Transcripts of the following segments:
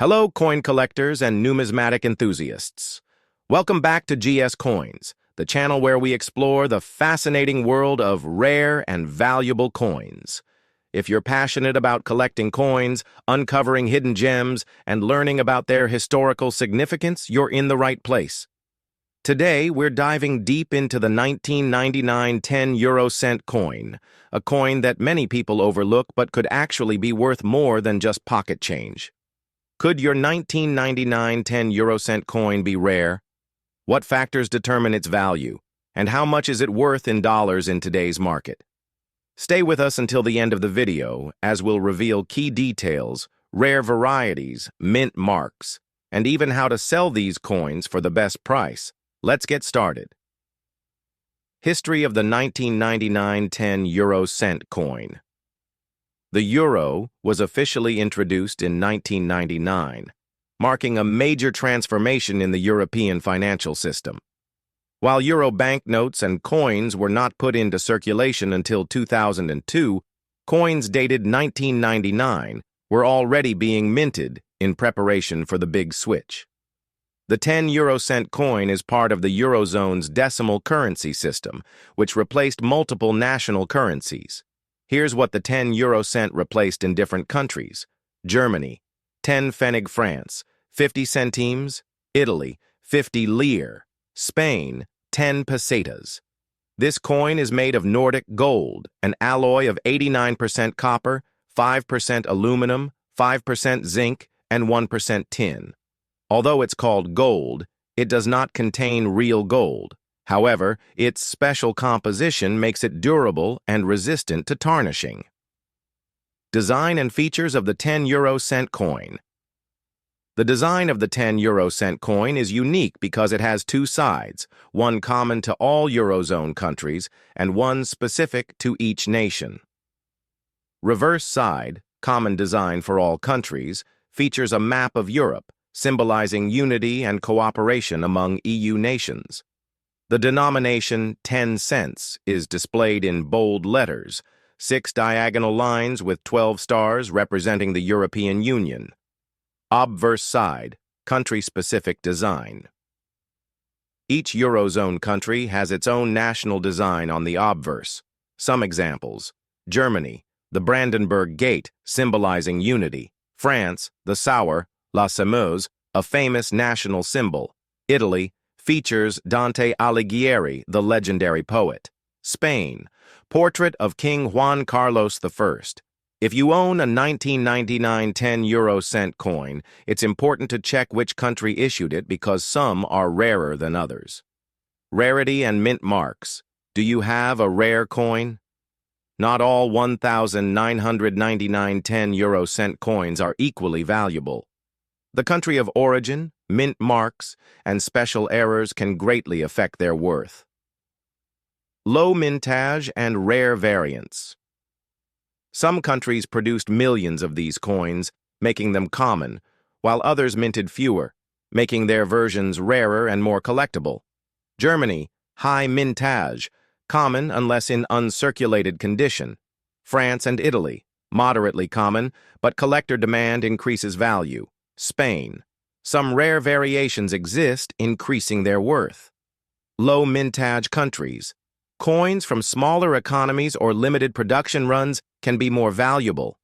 Hello, coin collectors and numismatic enthusiasts. Welcome back to GS Coins, the channel where we explore the fascinating world of rare and valuable coins. If you're passionate about collecting coins, uncovering hidden gems, and learning about their historical significance, you're in the right place. Today, we're diving deep into the 1999 10-euro-cent coin, a coin that many people overlook but could actually be worth more than just pocket change. Could your 1999 10-euro-cent coin be rare? What factors determine its value? And how much is it worth in dollars in today's market? Stay with us until the end of the video, as we'll reveal key details, rare varieties, mint marks, and even how to sell these coins for the best price. Let's get started. History of the 1999 10-euro-cent coin. The euro was officially introduced in 1999, marking a major transformation in the European financial system. While euro banknotes and coins were not put into circulation until 2002, coins dated 1999 were already being minted in preparation for the big switch. The 10-euro-cent coin is part of the Eurozone's decimal currency system, which replaced multiple national currencies. Here's what the 10-euro-cent replaced in different countries. Germany, 10 Pfennig France, 50 centimes. Italy, 50 lire. Spain, 10 pesetas. This coin is made of Nordic gold, an alloy of 89% copper, 5% aluminum, 5% zinc, and 1% tin. Although it's called gold, it does not contain real gold. However, its special composition makes it durable and resistant to tarnishing. Design and features of the 10-euro-cent coin. The design of the 10-euro-cent coin is unique because it has two sides, one common to all Eurozone countries and one specific to each nation. Reverse side, common design for all countries, features a map of Europe, symbolizing unity and cooperation among EU nations. The denomination 10 cents is displayed in bold letters, 6 diagonal lines with 12 stars representing the European Union. Obverse side, country-specific design. Each Eurozone country has its own national design on the obverse. Some examples: Germany, the Brandenburg Gate, symbolizing unity. France, the Sauer, La Semeuse, a famous national symbol. Italy features Dante Alighieri, the legendary poet. Spain, portrait of King Juan Carlos I. If you own a 1999 10-euro-cent coin, it's important to check which country issued it because some are rarer than others. Rarity and mint marks. Do you have a rare coin? Not all 1,999 10-euro-cent coins are equally valuable. The country of origin, mint marks, and special errors can greatly affect their worth. Low mintage and rare variants. Some countries produced millions of these coins, making them common, while others minted fewer, making their versions rarer and more collectible. Germany, high mintage, common unless in uncirculated condition. France and Italy, moderately common, but collector demand increases value. Spain, some rare variations exist, increasing their worth. Low mintage countries. Coins from smaller economies or limited production runs can be more valuable.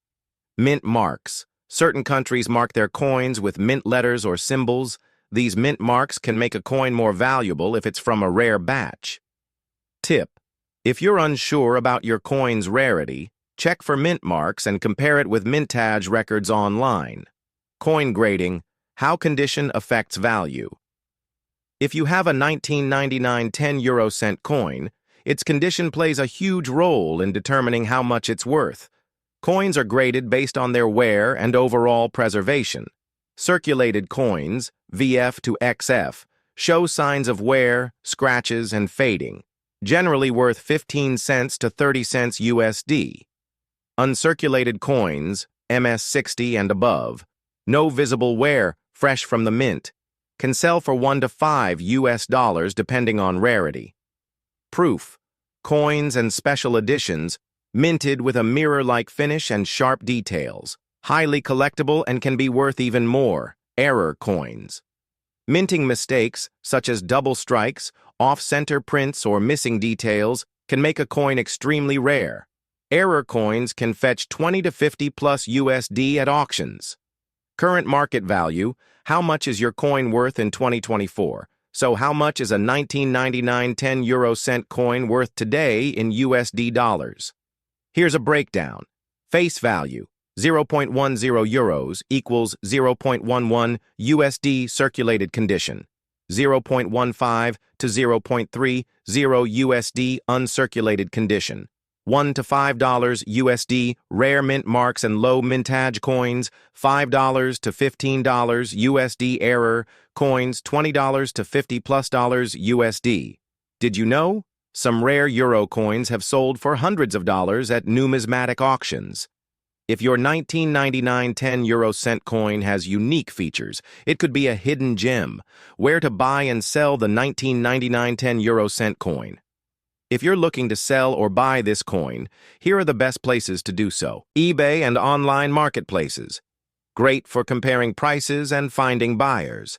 Mint marks. Certain countries mark their coins with mint letters or symbols. These mint marks can make a coin more valuable if it's from a rare batch. Tip: if you're unsure about your coin's rarity, check for mint marks and compare it with mintage records online. Coin grading: how condition affects value. If you have a 1999 10-euro-cent coin, its condition plays a huge role in determining how much it's worth. Coins are graded based on their wear and overall preservation. Circulated coins, VF to XF, show signs of wear, scratches, and fading, generally worth 15 cents to 30 cents USD. Uncirculated coins, MS60 and above, no visible wear, fresh from the mint, can sell for $1 to $5 US depending on rarity. Proof: coins and special editions, minted with a mirror-like finish and sharp details, highly collectible and can be worth even more, error coins. Minting mistakes, such as double strikes, off-center prints, or missing details, can make a coin extremely rare. Error coins can fetch 20 to 50 plus USD at auctions. Current market value: how much is your coin worth in 2024? So how much is a 1999 10 cent coin worth today in USD dollars? Here's a breakdown. Face value: 0.10 euros equals 0.11 USD circulated condition. 0.15 to 0.30 USD uncirculated condition. $1 to $5 USD rare mint marks and low mintage coins, $5 to $15 USD error coins, $20 to $50 plus USD. Did you know? Some rare euro coins have sold for hundreds of dollars at numismatic auctions. If your 1999 10 cent coin has unique features, it could be a hidden gem. Where to buy and sell the 1999 10 cent coin? If you're looking to sell or buy this coin, here are the best places to do so. eBay and online marketplaces. Great for comparing prices and finding buyers.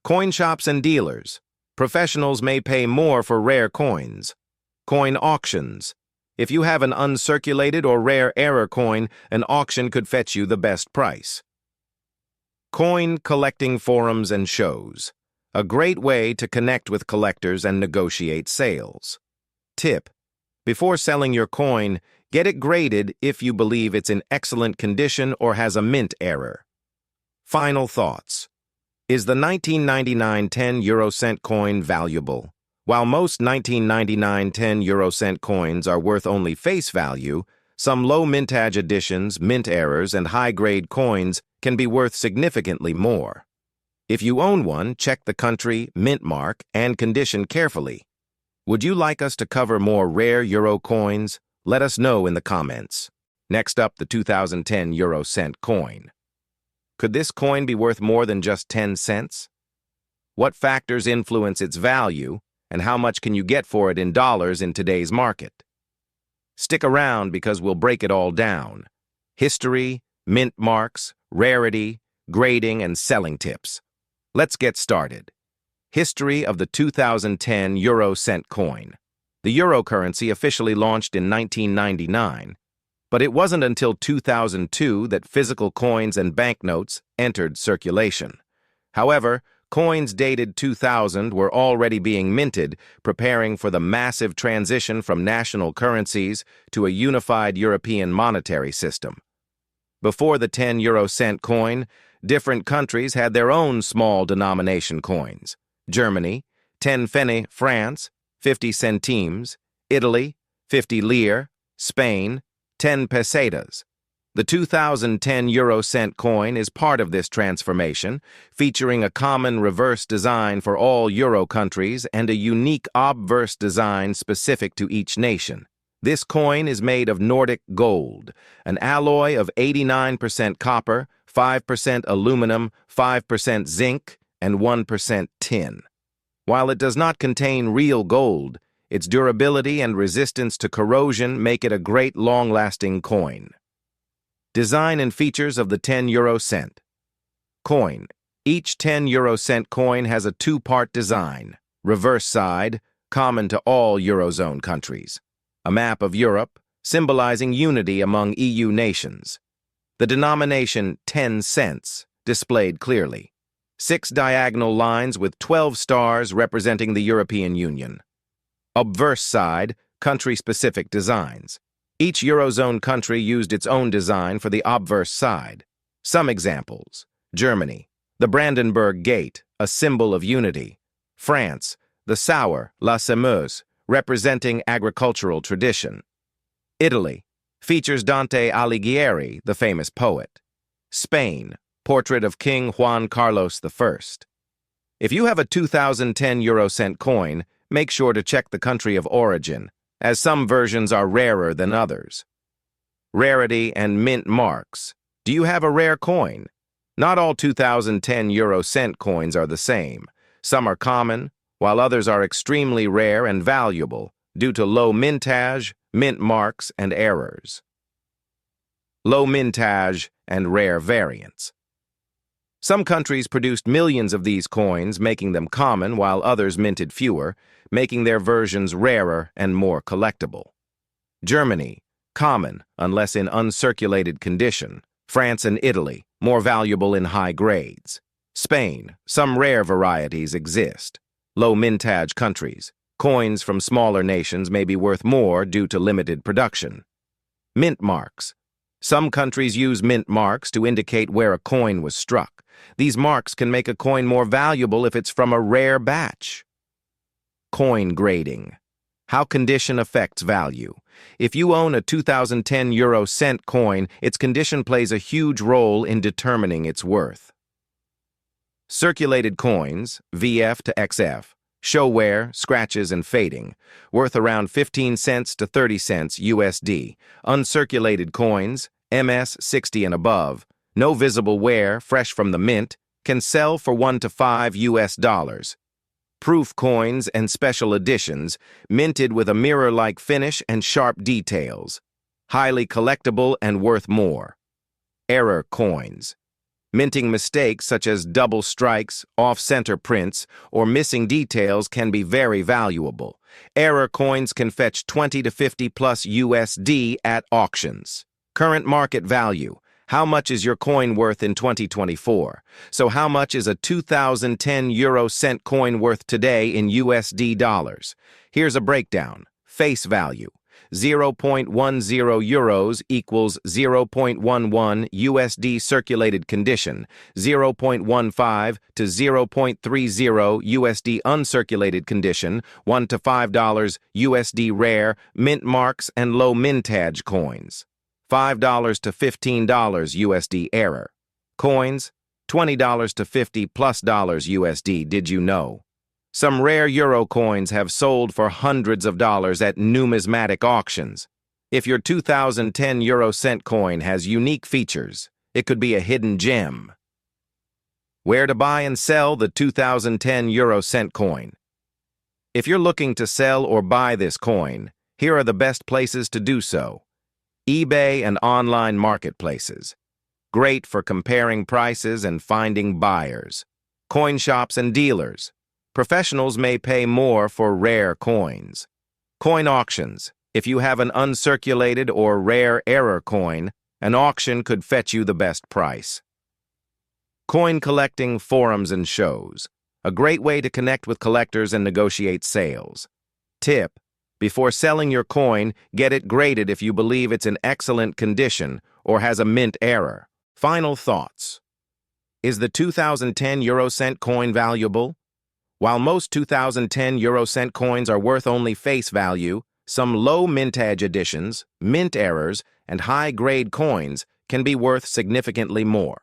Coin shops and dealers. Professionals may pay more for rare coins. Coin auctions. If you have an uncirculated or rare error coin, an auction could fetch you the best price. Coin collecting forums and shows. A great way to connect with collectors and negotiate sales. Tip: before selling your coin, get it graded if you believe it's in excellent condition or has a mint error. Final thoughts. Is the 1999 10 cent coin valuable? While most 1999 10 cent coins are worth only face value, some low mintage editions, mint errors, and high-grade coins can be worth significantly more. If you own one, check the country, mint mark, and condition carefully. Would you like us to cover more rare euro coins? Let us know in the comments. Next up, the 2010 cent coin. Could this coin be worth more than just 10 cents? What factors influence its value, and how much can you get for it in dollars in today's market? Stick around because we'll break it all down. History, mint marks, rarity, grading, and selling tips. Let's get started. History of the 2010 cent coin. The euro currency officially launched in 1999, but it wasn't until 2002 that physical coins and banknotes entered circulation. However, coins dated 2000 were already being minted, preparing for the massive transition from national currencies to a unified European monetary system. Before the 10 cent coin, different countries had their own small denomination coins. Germany, 10 pfennig, France, 50 centimes, Italy, 50 lire, Spain, 10 pesetas. The 2010 cent coin is part of this transformation, featuring a common reverse design for all euro countries and a unique obverse design specific to each nation. This coin is made of Nordic gold, an alloy of 89% copper, 5% aluminum, 5% zinc, and 1% tin. While it does not contain real gold, its durability and resistance to corrosion make it a great long-lasting coin. Design and features of the 10 cent coin. Each 10 cent coin has a two-part design. Reverse side, common to all Eurozone countries. A map of Europe, symbolizing unity among EU nations. The denomination 10 cents, displayed clearly. 6 diagonal lines with 12 stars representing the European Union. Obverse side, country-specific designs. Each Eurozone country used its own design for the obverse side. Some examples: Germany, the Brandenburg Gate, a symbol of unity. France, the Sauer, La Semeuse, representing agricultural tradition. Italy, features Dante Alighieri, the famous poet. Spain, portrait of King Juan Carlos I. If you have a 2010 cent coin, make sure to check the country of origin, as some versions are rarer than others. Rarity and mint marks. Do you have a rare coin? Not all 2010 cent coins are the same. Some are common, while others are extremely rare and valuable due to low mintage, mint marks, and errors. low mintage, and rare variants. Some countries produced millions of these coins, making them common, while others minted fewer, making their versions rarer and more collectible. Germany, common unless in uncirculated condition. France and Italy, more valuable in high grades. Spain, some rare varieties exist. Low mintage countries. Coins from smaller nations may be worth more due to limited production. Mint marks. Some countries use mint marks to indicate where a coin was struck. These marks can make a coin more valuable if it's from a rare batch. Coin grading. How condition affects value. If you own a 2010 euro cent coin, its condition plays a huge role in determining its worth. Circulated coins, VF to XF, show wear, scratches, and fading, worth around 15 cents to 30 cents USD. Uncirculated coins, MS 60 and above, no visible wear, fresh from the mint, can sell for $1 to $5 US. Proof coins and special editions, minted with a mirror-like finish and sharp details. Highly collectible and worth more. Error coins. Minting mistakes such as double strikes, off-center prints, or missing details can be very valuable. Error coins can fetch 20 to 50 plus USD at auctions. Current market value. How much is your coin worth in 2024? So how much is a 2010 euro cent coin worth today in USD dollars? Here's a breakdown. Face value. 0.10 euros equals 0.11 USD circulated condition, 0.15 to 0.30 USD uncirculated condition, $1 to $5 USD rare, mint marks, and low mintage coins. $5 to $15 USD error. Coins, $20 to $50 plus USD, did you know? Some rare euro coins have sold for hundreds of dollars at numismatic auctions. If your 2010 euro cent coin has unique features, it could be a hidden gem. Where to buy and sell the 2010 euro cent coin? If you're looking to sell or buy this coin, here are the best places to do so. eBay and online marketplaces. Great for comparing prices and finding buyers. Coin shops and dealers. Professionals may pay more for rare coins. Coin auctions. If you have an uncirculated or rare error coin, an auction could fetch you the best price. Coin collecting forums and shows. A great way to connect with collectors and negotiate sales. Tip: before selling your coin, get it graded if you believe it's in excellent condition or has a mint error. Final thoughts. Is the 2010 euro cent coin valuable? While most 2010 euro cent coins are worth only face value, some low mintage editions, mint errors, and high-grade coins can be worth significantly more.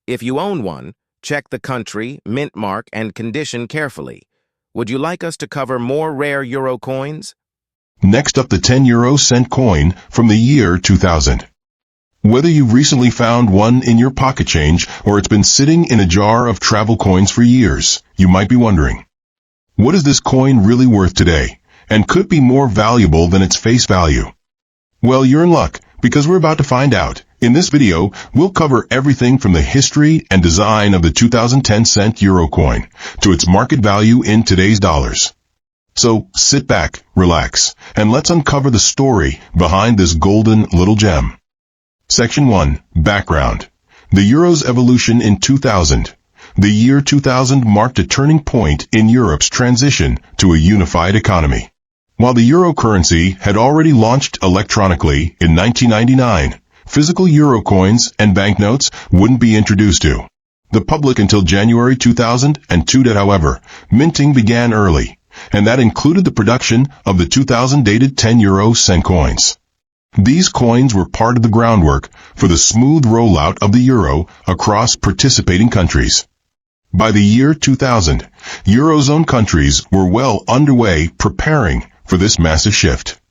If you own one, check the country, mint mark, and condition carefully. Would you like us to cover more rare euro coins? Next up, the 10 euro cent coin from the year 2000. Whether you've recently found one in your pocket change or it's been sitting in a jar of travel coins for years, you might be wondering, what is this coin really worth today, and could it be more valuable than its face value? Well, you're in luck, because we're about to find out. In this video, we'll cover everything from the history and design of the 2010 cent euro coin to its market value in today's dollars. So sit back, relax, and let's uncover the story behind this golden little gem. Section 1. Background. The euro's evolution in 2000. The year 2000 marked a turning point in Europe's transition to a unified economy. While the euro currency had already launched electronically in 1999, physical euro coins and banknotes wouldn't be introduced to the public until January 2002. However, minting began early, and that included the production of the 2000 dated 10 euro cent coins. These coins were part of the groundwork for the smooth rollout of the euro across participating countries. By the year 2000, Eurozone countries were well underway preparing for this massive shift.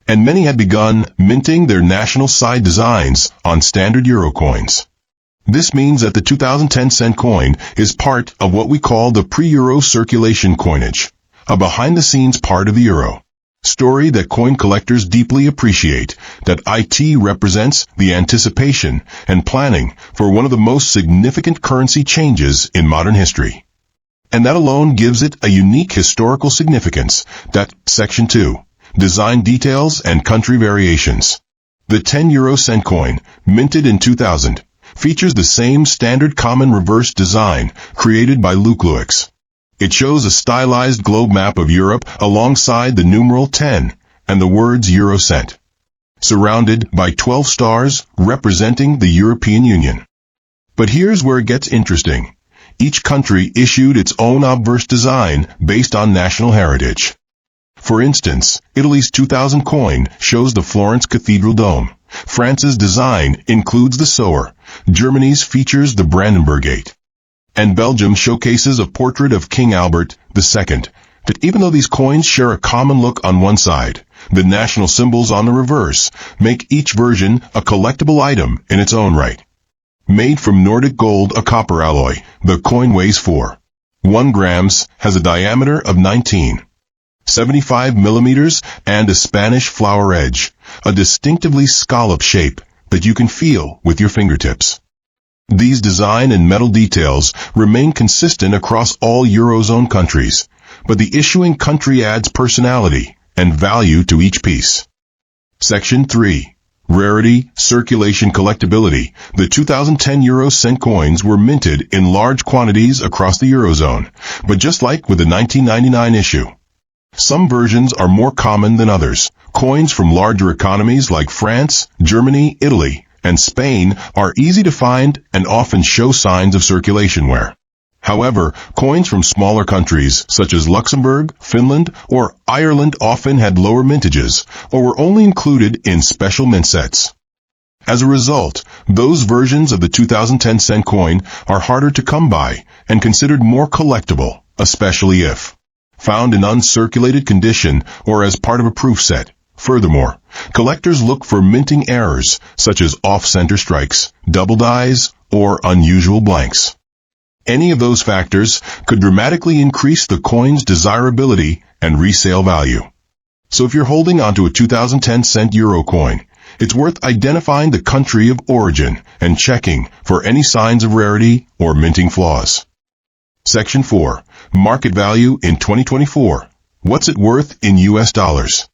And many had begun minting their national side designs on standard euro coins. This means that the 2010 cent coin is part of what we call the pre-euro circulation coinage, a behind-the-scenes part of the euro. story that coin collectors deeply appreciate, that it represents the anticipation and planning for one of the most significant currency changes in modern history. And that alone gives it a unique historical significance. That Section 2. Design details and country variations. The 10 euro cent coin, minted in 2000, features the same standard common reverse design created by Luke. It shows a stylized globe map of Europe alongside the numeral 10 and the words Eurocent, surrounded by 12 stars representing the European Union. But here's where it gets interesting. Each country issued its own obverse design based on national heritage. For instance, Italy's 2000 coin shows the Florence Cathedral dome. France's design includes the Sower. Germany's features the Brandenburg Gate. And Belgium showcases a portrait of King Albert II. But even though these coins share a common look on one side, the national symbols on the reverse make each version a collectible item in its own right. Made from Nordic gold, a copper alloy, the coin weighs 4.1 grams, has a diameter of 19.75 millimeters, and a Spanish flower edge, a distinctively scallop shape that you can feel with your fingertips. These design and metal details remain consistent across all Eurozone countries, but the issuing country adds personality and value to each piece. Section 3. Rarity, circulation, collectibility. The 2010 euro cent coins were minted in large quantities across the Eurozone, but just like with the 1999 issue, some versions are more common than others. Coins from larger economies like France, Germany, Italy, and Spain are easy to find and often show signs of circulation wear. However, coins from smaller countries such as Luxembourg, Finland, or Ireland often had lower mintages or were only included in special mint sets. As a result, those versions of the 2010 cent coin are harder to come by and considered more collectible, especially if found in uncirculated condition or as part of a proof set. Furthermore, collectors look for minting errors such as off-center strikes, double dies, or unusual blanks. Any of those factors could dramatically increase the coin's desirability and resale value. So if you're holding onto a 2010 cent euro coin, it's worth identifying the country of origin and checking for any signs of rarity or minting flaws. Section 4. Market value in 2024. What's it worth in US dollars?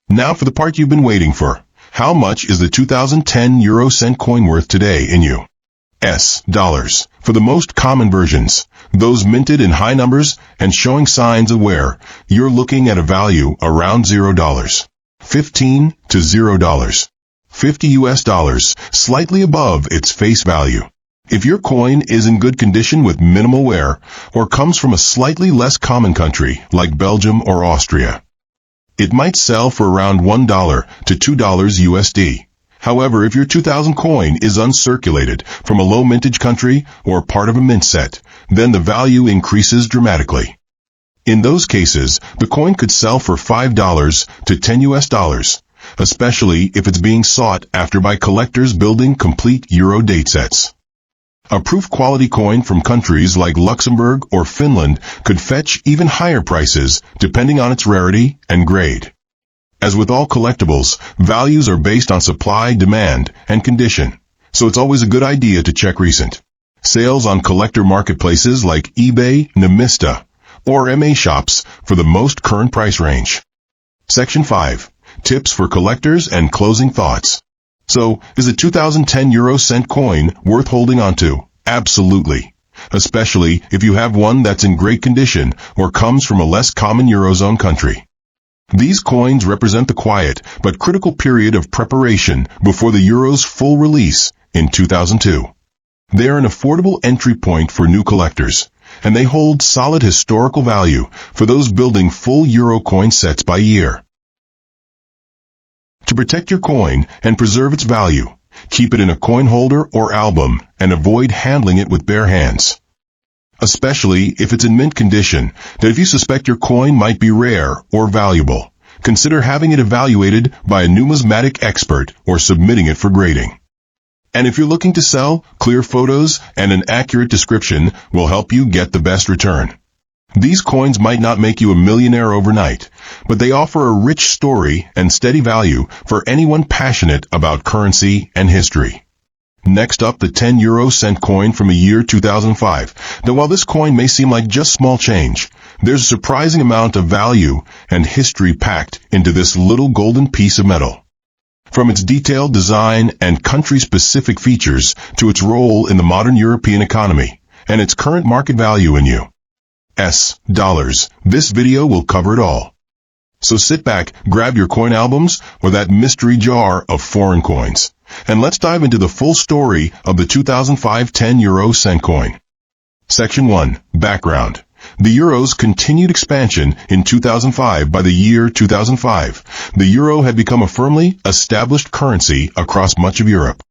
Now for the part you've been waiting for. How much is the 2010 euro cent coin worth today in US dollars? For the most common versions, those minted in high numbers and showing signs of wear, you're looking at a value around $0. 15 to $0. 50 US dollars, slightly above its face value. If your coin is in good condition with minimal wear or comes from a slightly less common country like Belgium or Austria, it might sell for around $1 to $2 USD. However, if your 2000 coin is uncirculated from a low mintage country or part of a mint set, then the value increases dramatically. In those cases, the coin could sell for $5 to 10 US dollars, especially if it's being sought after by collectors building complete euro date sets. A proof quality coin from countries like Luxembourg or Finland could fetch even higher prices depending on its rarity and grade. As with all collectibles, values are based on supply, demand, and condition, so it's always a good idea to check recent sales on collector marketplaces like eBay, Numista, or MA shops for the most current price range. Section 5. Tips for collectors and closing thoughts. So, is a 2010 euro cent coin worth holding onto? Absolutely. Especially if you have one that's in great condition or comes from a less common Eurozone country. These coins represent the quiet but critical period of preparation before the euro's full release in 2002. They are an affordable entry point for new collectors, and they hold solid historical value for those building full euro coin sets by year. To protect your coin and preserve its value, keep it in a coin holder or album and avoid handling it with bare hands. Especially if it's in mint condition, that if you suspect your coin might be rare or valuable, consider having it evaluated by a numismatic expert or submitting it for grading. And if you're looking to sell, clear photos and an accurate description will help you get the best return. These coins might not make you a millionaire overnight, but they offer a rich story and steady value for anyone passionate about currency and history. Next up, the 10 euro cent coin from the year 2005. Now, while this coin may seem like just small change, there's a surprising amount of value and history packed into this little golden piece of metal. From its detailed design and country-specific features to its role in the modern European economy and its current market value in U.S. dollars, this video will cover it all. So sit back, grab your coin albums or that mystery jar of foreign coins, and let's dive into the full story of the 2005 10 euro cent coin. Section 1. Background. The euro's continued expansion in 2005. By the year 2005, the euro had become a firmly established currency across much of Europe.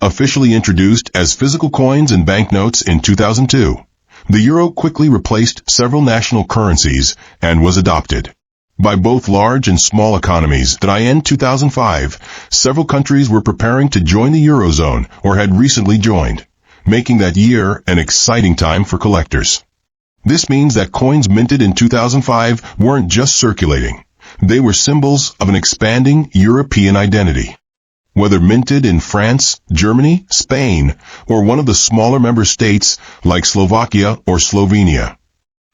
Officially introduced as physical coins and banknotes in 2002, the euro quickly replaced several national currencies and was adopted by both large and small economies. By end 2005, several countries were preparing to join the Eurozone or had recently joined, making that year an exciting time for collectors. This means that coins minted in 2005 weren't just circulating. They were symbols of an expanding European identity. Whether minted in France, Germany, Spain, or one of the smaller member states like Slovakia or Slovenia,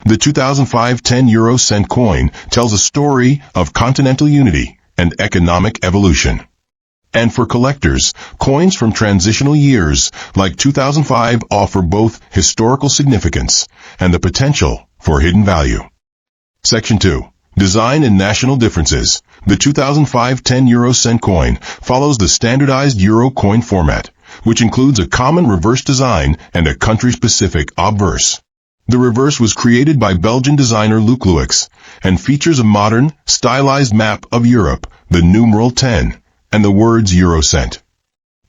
the 2005 10 euro cent coin tells a story of continental unity and economic evolution. And for collectors, coins from transitional years like 2005 offer both historical significance and the potential for hidden value. Section 2. Design and national differences. The 2005 10 euro cent coin follows the standardized euro coin format, which includes a common reverse design and a country-specific obverse. The reverse was created by Belgian designer Luc Louix and features a modern, stylized map of Europe, the numeral 10, and the words Eurocent.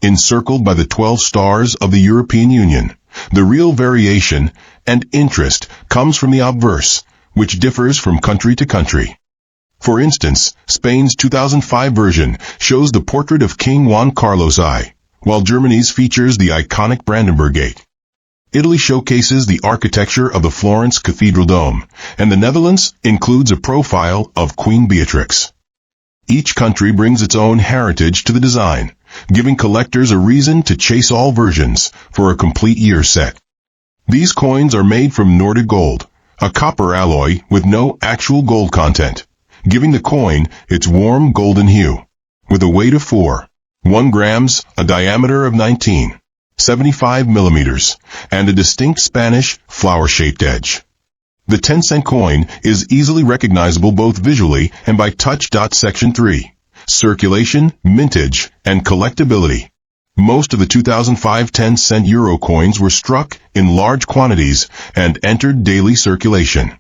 Encircled by the 12 stars of the European Union, the real variation and interest comes from the obverse, which differs from country to country. For instance, Spain's 2005 version shows the portrait of King Juan Carlos I, while Germany's features the iconic Brandenburg Gate. Italy showcases the architecture of the Florence Cathedral Dome, and the Netherlands includes a profile of Queen Beatrix. Each country brings its own heritage to the design, giving collectors a reason to chase all versions for a complete year set. These coins are made from Nordic gold, a copper alloy with no actual gold content, giving the coin its warm golden hue. With a weight of 4.1 grams, a diameter of 19.75 millimeters, and a distinct Spanish flower-shaped edge. The 10-cent coin is easily recognizable both visually and by touch. Section 3. Circulation, mintage, and collectibility. Most of the 2005 10-cent euro coins were struck in large quantities and entered daily circulation.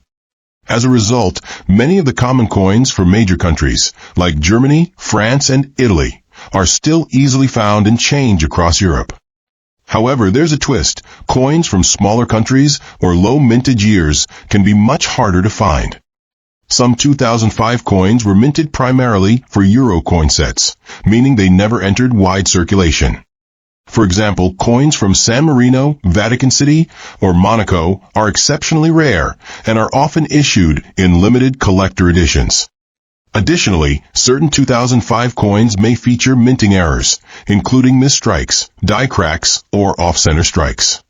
As a result, many of the common coins from major countries, like Germany, France, and Italy, are still easily found in change across Europe. However, there's a twist. Coins from smaller countries or low mintage years can be much harder to find. Some 2005 coins were minted primarily for euro coin sets, meaning they never entered wide circulation. For example, coins from San Marino, Vatican City, or Monaco are exceptionally rare and are often issued in limited collector editions. Additionally, certain 2005 coins may feature minting errors, including misstrikes, die cracks, or off-center strikes.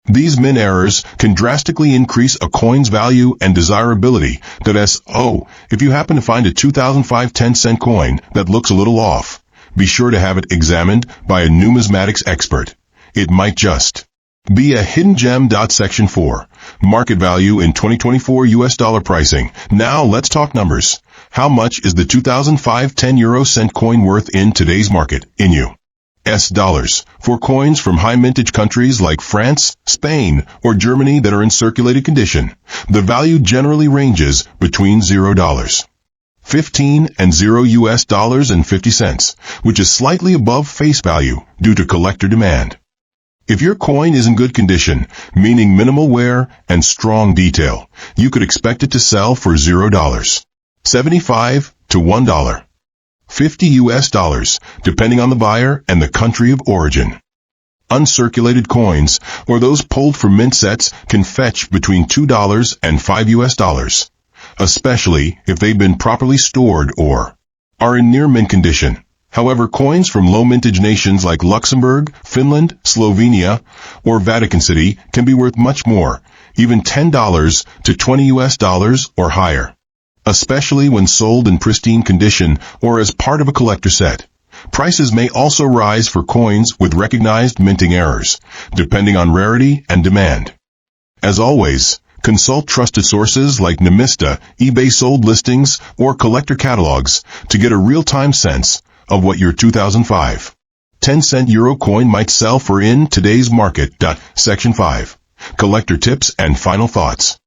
These mint errors can drastically increase a coin's value and desirability. If you happen to find a 2005 10-cent coin that looks a little off, be sure to have it examined by a numismatics expert. It might just be a hidden gem. Section 4. Market value in 2024 US dollar pricing. Now let's talk numbers. How much is the 2005 10 euro cent coin worth in today's market in US dollars? For coins from high mintage countries like France, Spain, or Germany that are in circulated condition, the value generally ranges between $0.15 and $0.50, which is slightly above face value due to collector demand. If your coin is in good condition, meaning minimal wear and strong detail, you could expect it to sell for $0.75 to $1.50 US, depending on the buyer and the country of origin. uncirculated coins, or those pulled from mint sets can fetch between $2 and $5, especially if they've been properly stored or are in near mint condition. However, coins from low mintage nations like Luxembourg, Finland, Slovenia, or Vatican City can be worth much more, even $10 to $20 or higher, especially when sold in pristine condition or as part of a collector set. Prices may also rise for coins with recognized minting errors, depending on rarity and demand. As always, consult trusted sources like Numismatics, eBay sold listings, or collector catalogs to get a real-time sense of what your 2005 10-cent euro coin might sell for in today's market. Section 5. Collector tips and final thoughts.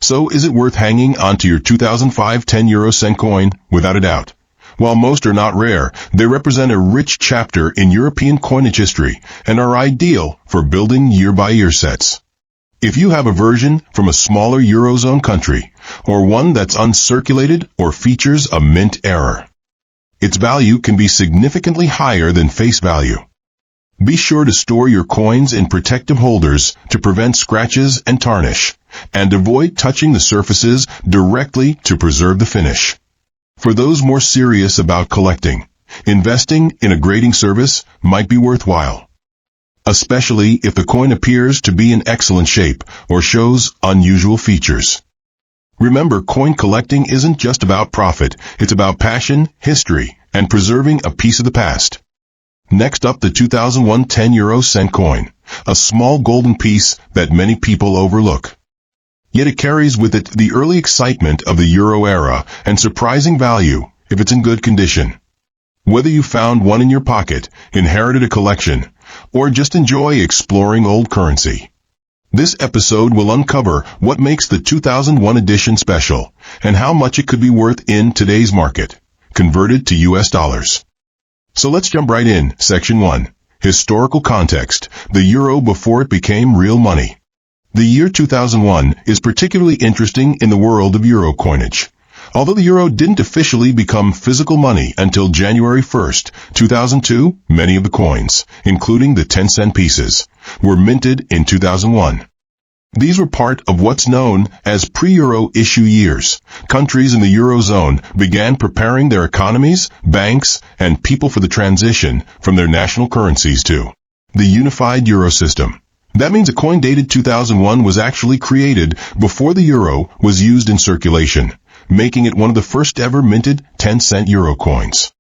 So, is it worth hanging onto your 2005 10 euro cent coin? Without a doubt. While most are not rare, they represent a rich chapter in European coinage history and are ideal for building year-by-year sets. If you have a version from a smaller Eurozone country, or one that's uncirculated or features a mint error, its value can be significantly higher than face value. Be sure to store your coins in protective holders to prevent scratches and tarnish, and avoid touching the surfaces directly to preserve the finish. For those more serious about collecting, investing in a grading service might be worthwhile, especially if the coin appears to be in excellent shape or shows unusual features. Remember, coin collecting isn't just about profit, it's about passion, history, and preserving a piece of the past. Next up, the 2001 10 euro cent coin, a small golden piece that many people overlook. Yet it carries with it the early excitement of the euro era and surprising value if it's in good condition. Whether you found one in your pocket, inherited a collection, or just enjoy exploring old currency, this episode will uncover what makes the 2001 edition special and how much it could be worth in today's market, converted to US dollars. So let's jump right in. Section 1. Historical context. The euro before it became real money. The year 2001 is particularly interesting in the world of euro coinage. Although the euro didn't officially become physical money until January 1st, 2002, many of the coins, including the 10-cent pieces, were minted in 2001. These were part of what's known as pre-euro issue years. Countries in the Eurozone began preparing their economies, banks, and people for the transition from their national currencies to the unified euro system. That means a coin dated 2001 was actually created before the euro was used in circulation, making it one of the first ever minted 10-cent euro coins.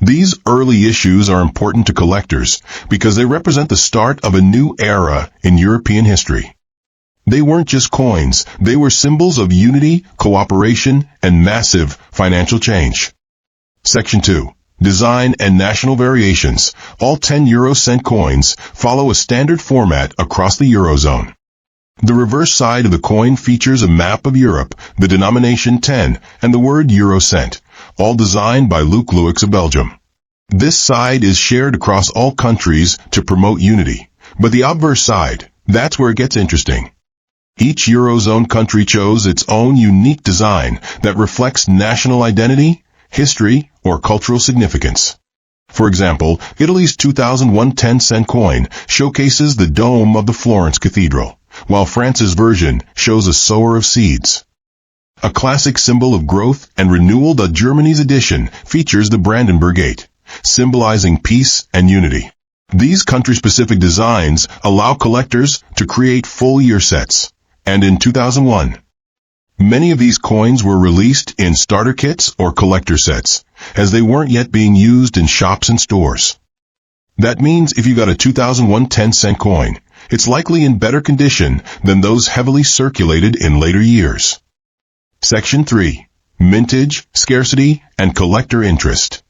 These early issues are important to collectors because they represent the start of a new era in European history. They weren't just coins, they were symbols of unity, cooperation, and massive financial change. Section 2. Design and national variations. All 10 euro cent coins follow a standard format across the Eurozone. The reverse side of the coin features a map of Europe, the denomination 10, and the word euro cent, all designed by Luc Louix of Belgium. This side is shared across all countries to promote unity, but the obverse side, that's where it gets interesting. Each Eurozone country chose its own unique design that reflects national identity, history, or cultural significance. For example, Italy's 2001 10-cent coin showcases the dome of the Florence Cathedral, while France's version shows a sower of seeds. A classic symbol of growth and renewal, the Germany's edition features the Brandenburg Gate, symbolizing peace and unity. These country-specific designs allow collectors to create full-year sets, and in 2001, many of these coins were released in starter kits or collector sets, as they weren't yet being used in shops and stores. That means if you got a 2001 10-cent coin, it's likely in better condition than those heavily circulated in later years. Section 3. Mintage, scarcity, and collector interest.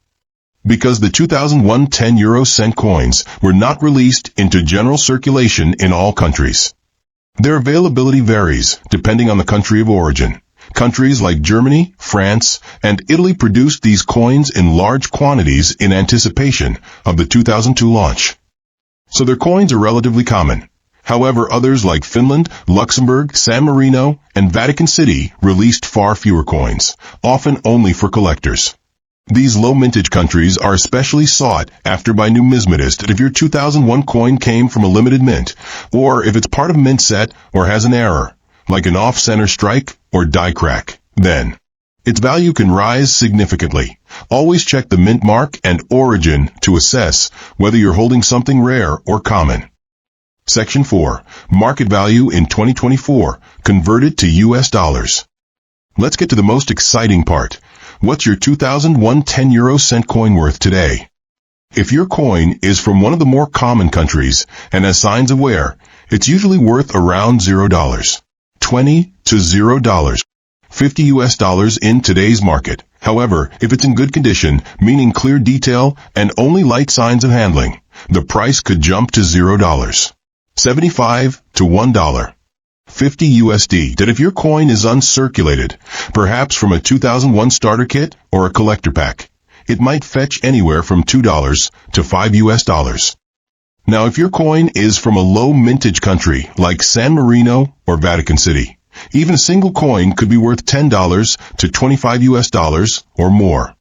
Because the 2001 10 euro cent coins were not released into general circulation in all countries, their availability varies depending on the country of origin. Countries like Germany, France, and Italy produced these coins in large quantities in anticipation of the 2002 launch, so their coins are relatively common. However, others like Finland, Luxembourg, San Marino, and Vatican City released far fewer coins, often only for collectors. These low mintage countries are especially sought after by numismatists if your 2001 coin came from a limited mint, or if it's part of a mint set or has an error, like an off-center strike or die crack. Then, its value can rise significantly. Always check the mint mark and origin to assess whether you're holding something rare or common. Section 4. Market value in 2024, converted to US dollars. Let's get to the most exciting part. What's your 2001 10 cent coin worth today? If your coin is from one of the more common countries and has signs of wear, it's usually worth around $0. 20 to $0. 50 US dollars in today's market. However, if it's in good condition, meaning clear detail and only light signs of handling, the price could jump to $0. 75 to $1. 50 USD. That if your coin is uncirculated, perhaps from a 2001 starter kit or a collector pack, it might fetch anywhere from $2 to $5 US. Now, if your coin is from a low mintage country like San Marino or Vatican City, even a single coin could be worth $10 to $25 US or more,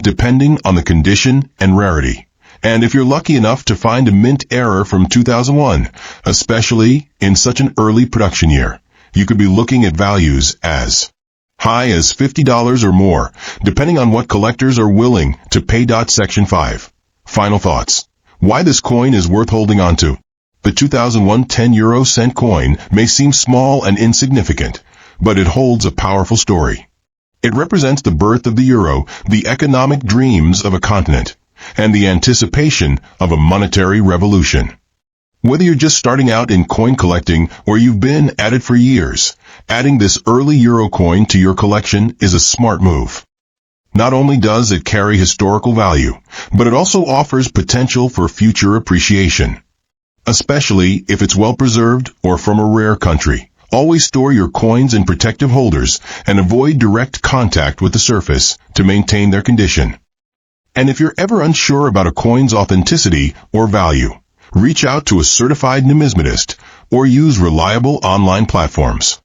depending on the condition and rarity. And if you're lucky enough to find a mint error from 2001, especially in such an early production year, you could be looking at values as high as $50 or more, depending on what collectors are willing to pay. Section 5. Final thoughts. Why this coin is worth holding on to. The 2001 10 cent coin may seem small and insignificant, but it holds a powerful story. It represents the birth of the euro, the economic dreams of a continent, and the anticipation of a monetary revolution. Whether you're just starting out in coin collecting or you've been at it for years, adding this early euro coin to your collection is a smart move. Not only does it carry historical value, but it also offers potential for future appreciation, especially if it's well preserved or from a rare country. Always store your coins in protective holders and avoid direct contact with the surface to maintain their condition. And if you're ever unsure about a coin's authenticity or value, reach out to a certified numismatist or use reliable online platforms.